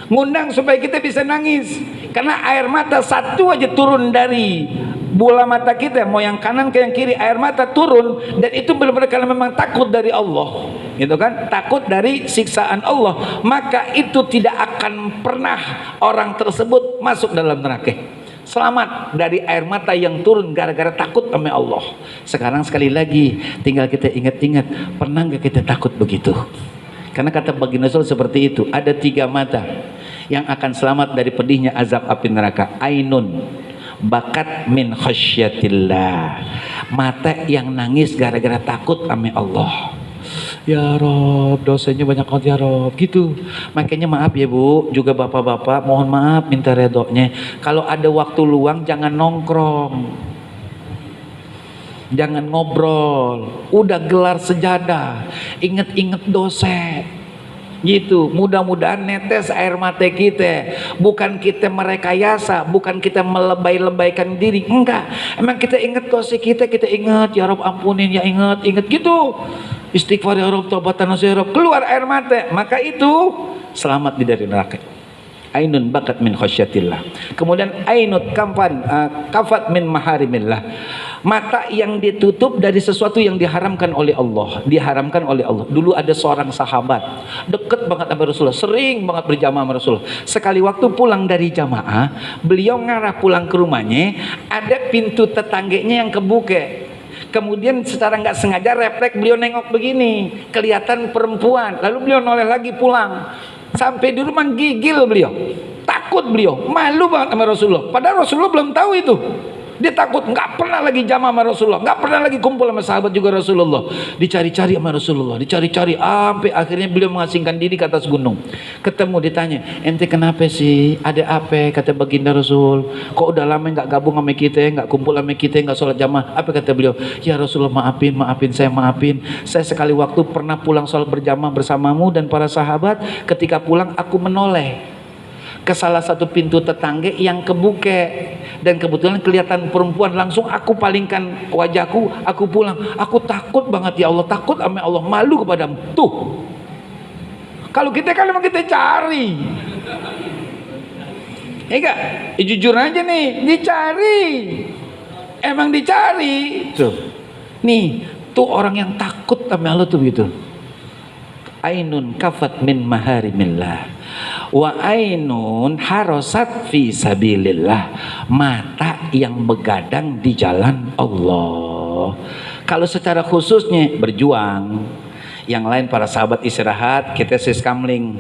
ngundang supaya kita bisa nangis, karena air mata satu aja turun dari bola mata kita, mau yang kanan ke yang kiri, air mata turun, dan itu benar-benar karena memang takut dari Allah, gitu kan, takut dari siksaan Allah, maka itu tidak akan pernah orang tersebut masuk dalam neraka. Selamat dari air mata yang turun gara-gara takut sama Allah. Sekarang sekali lagi tinggal kita ingat-ingat, pernah nggak kita takut begitu? Karena kata baginda Rasul seperti itu, ada 3 mata yang akan selamat dari pedihnya azab api neraka. Ainun bakat min khasyatillah, mata yang nangis gara-gara takut sama Allah. Ya Rob, dosanya banyak banget ya Rob, gitu. Makanya maaf ya Bu, juga bapak-bapak, mohon maaf, minta redoknya. Kalau ada waktu luang jangan nongkrong, jangan ngobrol, udah gelar sejadah, inget-inget dosa, gitu. Mudah-mudahan netes air mata kita, bukan kita merekayasa, bukan kita melebay-lebaykan diri, enggak. Emang kita ingat dosa kita ingat, ya Rob ampunin, ya ingat gitu. Istighfar ya Rob, taubatan ya Rob, keluar air mata, maka itu selamat dari neraka. Ainun bakat min khasyatillah. Kemudian ainut kafat min maharimillah, mata yang ditutup dari sesuatu yang diharamkan oleh Allah, Dulu ada seorang sahabat deket banget sama Rasulullah, sering banget berjamaah sama Rasulullah. Sekali waktu pulang dari jamaah, beliau ngarah pulang ke rumahnya, ada pintu tetangganya yang kebuka. Kemudian secara nggak sengaja refleks beliau nengok begini, kelihatan perempuan. Lalu beliau noleh lagi pulang. Sampai di rumah gigil beliau, takut beliau, malu banget sama Rasulullah. Padahal Rasulullah belum tahu itu. Dia takut, nggak pernah lagi jamaah sama Rasulullah, nggak pernah lagi kumpul sama sahabat juga Rasulullah. Dicari-cari sama Rasulullah, dicari-cari, sampai akhirnya beliau mengasingkan diri ke atas gunung. Ketemu, ditanya, ente kenapa sih? Ada apa? Kata baginda Rasul, kok udah lama nggak gabung sama kita, nggak kumpul sama kita, nggak sholat jamaah? Apa kata beliau? Ya Rasulullah, maafin, saya sekali waktu pernah pulang sholat berjamaah bersamamu dan para sahabat. Ketika pulang aku menoleh ke salah satu pintu tetangga yang kebuka, dan kebetulan kelihatan perempuan, langsung aku palingkan wajahku, aku pulang. Aku takut banget ya Allah, takut sama Allah, malu kepadamu. Tuh, kalau kita kan memang kita cari, enggak, jujur aja nih, dicari, emang dicari. Tuh, nih, tuh orang yang takut sama Allah tuh gitu. Ainun kafat min maharimillah wa ainun harasat fi sabilillah, mata yang begadang di jalan Allah. Kalau secara khususnya berjuang, yang lain para sahabat istirahat, kita siskamling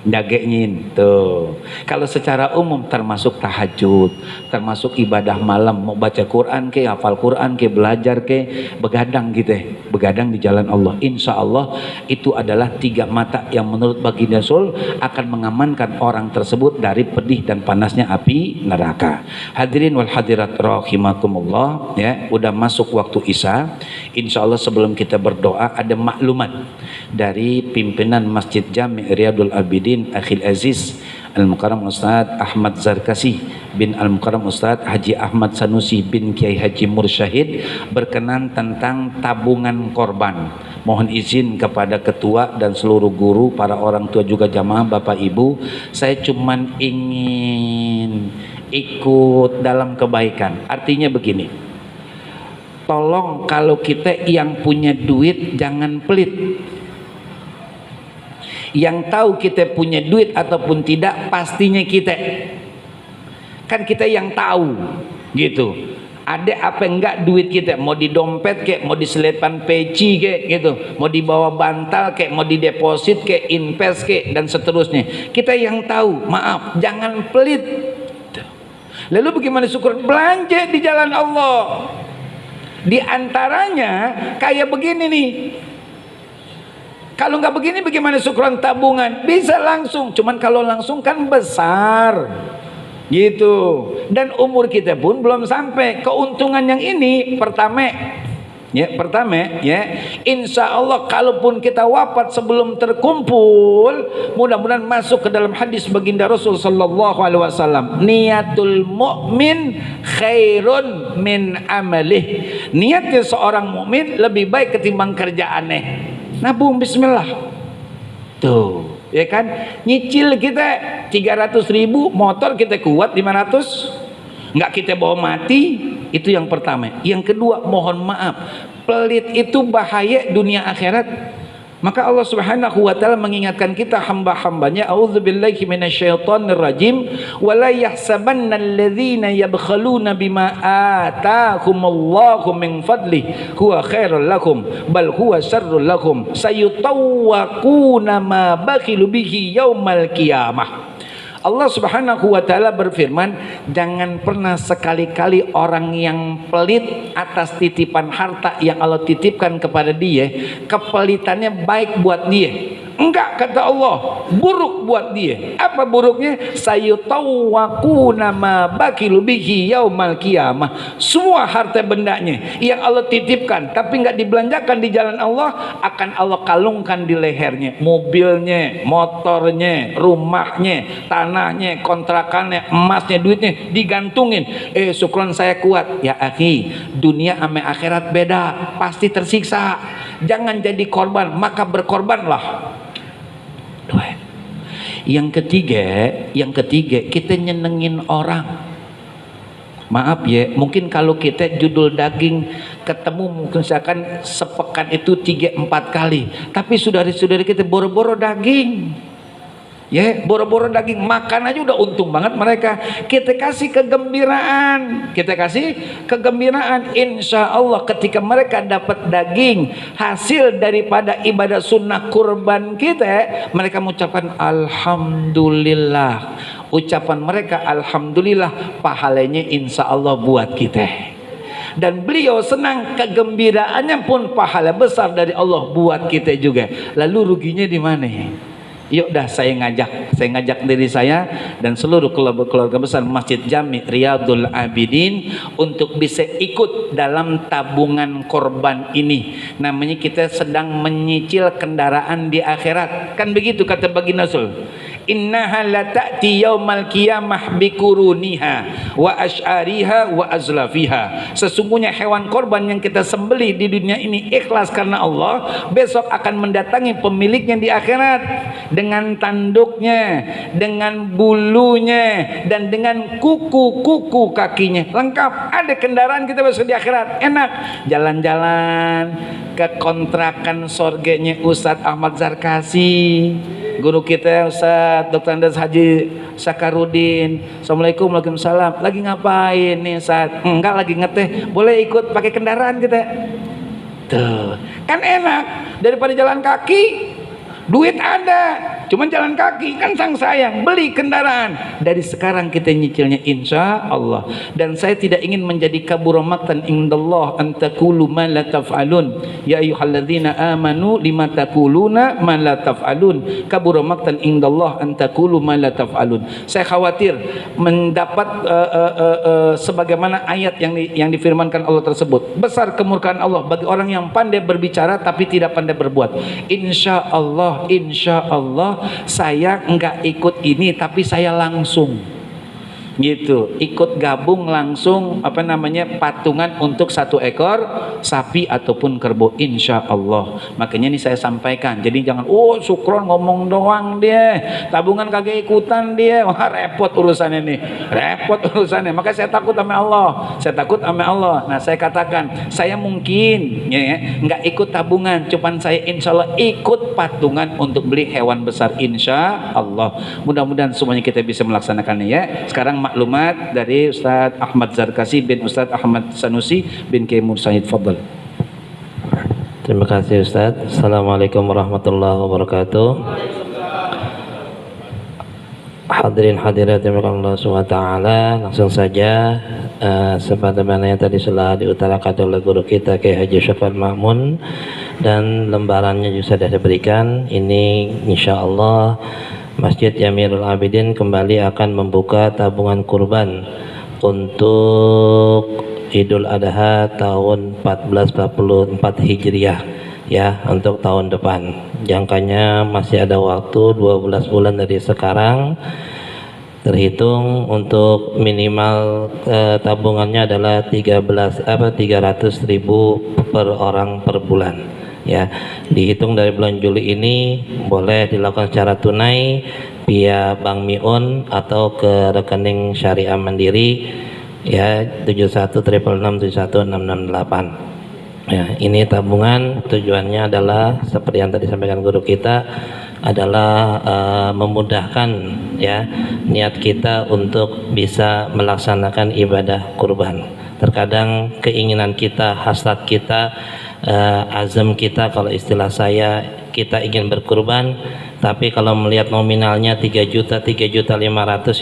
dagenyin tuh. Kalau secara umum termasuk tahajud, termasuk ibadah malam, mau baca Quran ke, hafal Quran ke, belajar ke, begadang gitu, begadang di jalan Allah. Insya Allah itu adalah 3 mata yang menurut baginda Rasul akan mengamankan orang tersebut dari pedih dan panasnya api neraka. Hadirin wal hadirat rahimakumullah, ya, udah masuk waktu Isya. Insya Allah sebelum kita berdoa ada maklumat dari pimpinan Masjid Jami' Riyadul Abidin Akhil Aziz Al-Mukarram Ustadz Ahmad Zarkasi bin Al-Mukarram Ustadz Haji Ahmad Sanusi bin Kiai Haji Mursyahid berkenan tentang tabungan korban. Mohon izin kepada ketua dan seluruh guru, para orang tua juga jamaah, Bapak Ibu, saya cuman ingin ikut dalam kebaikan. Artinya begini, tolong kalau kita yang punya duit jangan pelit. Yang tahu kita punya duit ataupun tidak pastinya kita, kan kita yang tahu gitu. Ada apa enggak duit kita, mau di dompet kek, mau di selipan peci kek gitu, mau dibawa bantal kek, mau di deposit kek, invest kek, dan seterusnya. Kita yang tahu. Maaf, jangan pelit. Lalu bagaimana syukur? Belanja di jalan Allah. Di antaranya kayak begini nih. Kalau nggak begini bagaimana syukuran tabungan? Bisa langsung, cuman kalau langsung kan besar gitu. Dan umur kita pun belum sampai. Keuntungan yang ini pertama ya, insya Allah kalaupun kita wafat sebelum terkumpul, mudah-mudahan masuk ke dalam hadis baginda Rasul sallallahu alaihi wasallam, niatul mu'min khairun min amalih. Niatnya seorang mukmin lebih baik ketimbang kerjaannya. Nabung bismillah tuh, ya kan. Nyicil kita 300.000, motor kita kuat 500, nggak kita bawa mati. Itu yang pertama. Yang kedua, mohon maaf, pelit itu bahaya dunia akhirat. Maka Allah Subhanahu wa taala mengingatkan kita hamba-hambanya, auzubillahi minasyaitonir rajim, wala yahsabanna alladzina yabkhaluna bima ataakumullahu min fadli huwa khairul lakum bal huwa syarrul lakum sayutawwaquna ma bakhilu bihi yaumal qiyamah. Allah Subhanahu wa taala berfirman, jangan pernah sekali-kali orang yang pelit atas titipan harta yang Allah titipkan kepada dia, kepelitannya baik buat dia. Enggak, kata Allah, buruk buat dia. Apa buruknya? Sayutawwaquna ma bakilu bihi yaumal qiyamah. Semua harta bendanya yang Allah titipkan tapi enggak dibelanjakan di jalan Allah, akan Allah kalungkan di lehernya. Mobilnya, motornya, rumahnya, tanahnya, kontrakannya, emasnya, duitnya digantungin. Syukuran saya kuat. Ya akhi, dunia sama akhirat beda, pasti tersiksa. Jangan jadi korban, maka berkorbanlah. Yang ketiga, kita nyenengin orang. Maaf ya, mungkin kalau kita judul daging ketemu mungkin misalkan sepekan itu 3-4 kali, tapi saudari-saudari kita boro-boro daging. Ya, boro-boro daging, makan aja udah untung banget mereka. Kita kasih kegembiraan, insya Allah ketika mereka dapat daging hasil daripada ibadah sunnah kurban kita, mereka mengucapkan alhamdulillah. Ucapan mereka alhamdulillah, pahalanya insya Allah buat kita. Dan beliau senang, kegembiraannya pun pahala besar dari Allah buat kita juga. Lalu ruginya di mana? Yuk dah, saya ngajak diri saya dan seluruh keluarga besar Masjid Jami' Riyadul Abidin untuk bisa ikut dalam tabungan korban ini. Namanya kita sedang menyicil kendaraan di akhirat. Kan begitu kata baginda Rasul. Innaha la ta'ti yaumal qiyamah bikuruniha wa asy'ariha wa azlafiha. Sesungguhnya hewan korban yang kita sembelih di dunia ini ikhlas karena Allah, besok akan mendatangi pemiliknya di akhirat dengan tanduknya, dengan bulunya, dan dengan kuku-kuku kakinya lengkap. Ada kendaraan kita besok di akhirat, enak jalan-jalan ke kontrakan sorganya Ustadz Ahmad Zarkasi, guru kita Ustadz Dr. Andes Haji Sakarudin. Assalamualaikum, waalaikumsalam. Lagi ngapain nih Ustadz? Enggak, lagi ngeteh. Boleh ikut pakai kendaraan kita? Tuh, kan enak daripada jalan kaki. Duit ada, cuman jalan kaki kan sang sayang. Beli kendaraan. Dari sekarang kita nyicilnya insya Allah. Dan saya tidak ingin menjadi kabura maqtan indallah an taqulu ma la taf'alun. Ya ayyuhalladzina amanu lima taquluna ma la taf'alun. Kabura maqtan indallah an taqulu ma la taf'alun. Saya khawatir mendapat sebagaimana ayat yang difirmankan Allah tersebut. Besar kemurkaan Allah bagi orang yang pandai berbicara tapi tidak pandai berbuat. Insya Allah saya enggak ikut ini tapi saya langsung gitu, ikut gabung langsung patungan untuk 1 ekor sapi ataupun kerbau insya Allah. Makanya ini saya sampaikan, jadi jangan Sukron ngomong doang dia, tabungan kagak ikutan dia, wah repot urusannya nih, maka saya takut sama Allah. Nah saya katakan, saya mungkin nggak ikut tabungan, cuman saya insya Allah ikut patungan untuk beli hewan besar insya Allah. Mudah-mudahan semuanya kita bisa melaksanakannya ya. Sekarang maklumat dari Ustadz Ahmad Zarkasi bin Ustadz Ahmad Sanusi bin Kiai Mursyid. Fadhal. Terima kasih Ustadz. Assalamualaikum warahmatullahi wabarakatuh. Hadirin hadirat yang Allah SWT, langsung saja sebagaimana yang tadi telah diutarakan oleh guru kita Kiai Haji Syafar Ma'mun dan lembarannya juga sudah diberikan. Ini insya Allah Masjid Yamirul Abidin kembali akan membuka tabungan kurban untuk Idul Adha tahun 1444 Hijriah ya, untuk tahun depan. Jangkanya masih ada waktu 12 bulan dari sekarang. Terhitung untuk minimal tabungannya adalah 300.000 per orang per bulan. Ya, dihitung dari bulan Juli ini boleh dilakukan secara tunai via Bank Miun atau ke rekening Syariah Mandiri ya 7166671668. Ya, ini tabungan tujuannya adalah seperti yang tadi sampaikan guru kita adalah memudahkan ya niat kita untuk bisa melaksanakan ibadah kurban. Terkadang keinginan kita, hasrat kita, azam kita, kalau istilah saya, kita ingin berkurban, tapi kalau melihat nominalnya 3.500.000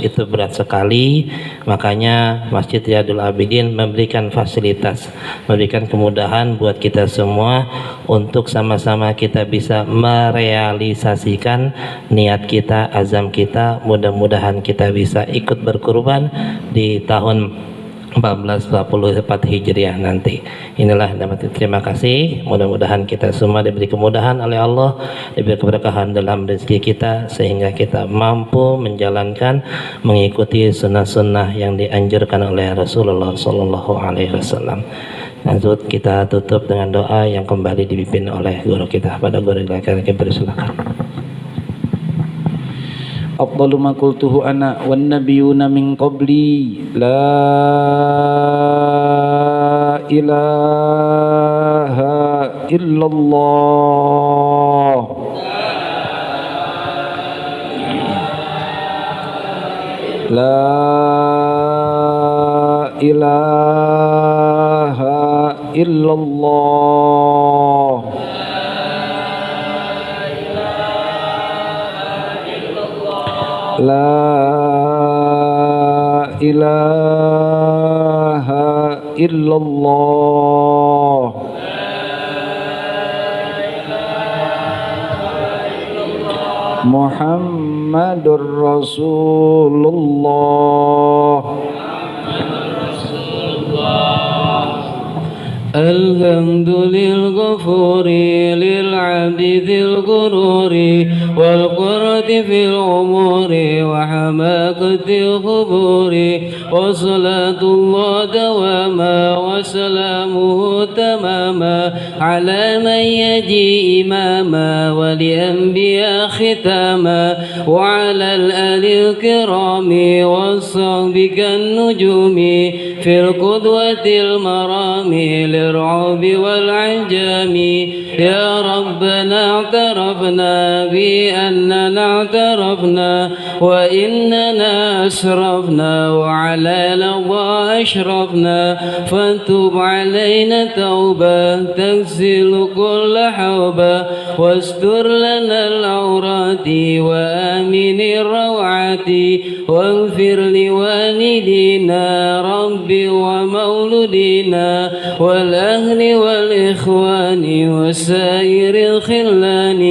itu berat sekali. Makanya Masjid Riyadul Abidin memberikan fasilitas, memberikan kemudahan buat kita semua untuk sama-sama kita bisa merealisasikan niat kita, azam kita. Mudah-mudahan kita bisa ikut berkurban di tahun 1444 Hijriah nanti. Inilah dapat terima kasih. Mudah-mudahan kita semua diberi kemudahan oleh Allah, diberi keberkahan dalam rezeki kita sehingga kita mampu menjalankan, mengikuti sunnah-sunnah yang dianjurkan oleh Rasulullah Sallallahu Alaihi Wasallam. Lanjut kita tutup dengan doa yang kembali dipimpin oleh guru kita. Pada guru kita bersilakan. Afdalu ma qultuhu ana wan nabiyuna min qabli la ilaha illallah la ilaha illallah la ilaha illallah Muhammadur Rasulullah. الحمد للغفور للعبد ذي الغرور والقرة في الأمور وحماقة الخبور وصلاة الله دواما وسلامه تماما على من يجي إماما ولأنبياء ختاما وعلى الآل الكرام والصحب كالنجوم في القدوة المرام الرعب والعجام يا ربنا اعترفنا بأننا اعترفنا وإننا أسرفنا وعلى لظى أشرفنا فتب علينا توبة تغسل كل حوبة واستر لنا العورات وآمن الروعات واغفر لوالدينا ربي ومولودينا والأهل والإخوان وسائر الخلان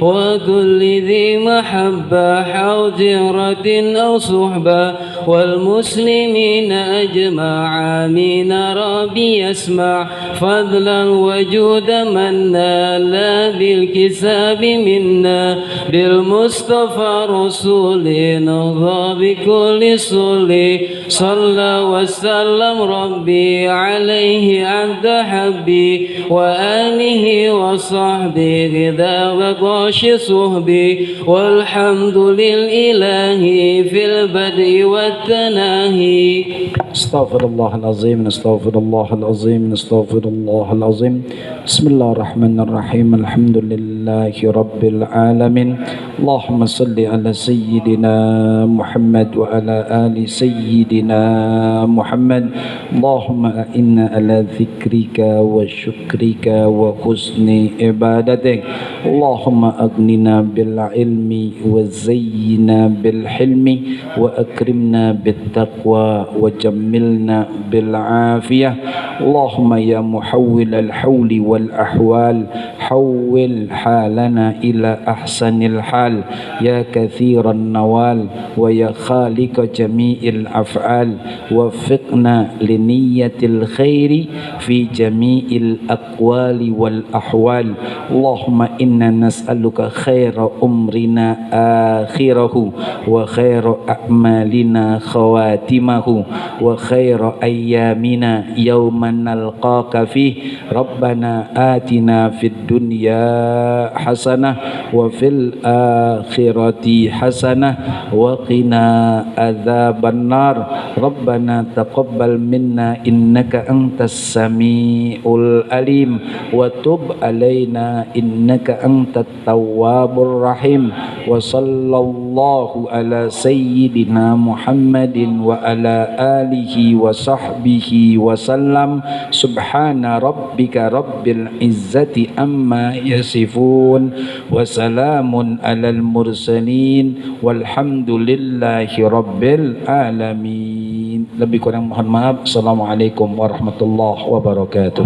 وكل ذي محبة حوجرة أو صحبة والمسلمين أجمع آمين ربي يسمع فضلا وجود منا لا بالكساب منا بالمصطفى رسول نهضى بكل صلي صلى وسلم ربي عليه عبد حبي وآله وصحبه غدا وطاش صحبي والحمد للإله في البدء والتناهي. استغفر الله العظيم استغفر الله العظيم استغفر الله العظيم. بسم الله الرحمن الرحيم الحمد لله رب العالمين. اللهم صل على سيدنا محمد وعلى آل سيدنا محمد. اللهم إنا على ذكرك وشكرك وحسن عبادتك. اللهم أغننا بالعلم وزينا بالحلم وأكرمنا بالتقوى وجملنا بالعافية. اللهم يا محول الحول والأحوال حول حالنا إلى أحسن الحال يا كثير النوال ويا خالق جميع الأفعال وفقنا لنية الخير في جميع الأقوال والأحوال. اللهم إنا نسألك خير أمرنا آخره وخير أعمالنا خواتمه وخير أيامنا يوم نلقاك فيه. ربنا آتنا في الدنيا حسنة وفي الآخرة حسنة وقنا عذاب النار. ربنا تقبل منا إنك أنت السميع العليم وتب علينا إنك أنت التواب الرحيم. وصلى الله على سيدنا محمد وعلى آله وصحبه وسلم. سبحان ربك رب العزة عما يصفون وسلام على المرسلين والحمد لله رب العالمين. Lebih kurang mohon maaf. Assalamualaikum warahmatullahi wabarakatuh.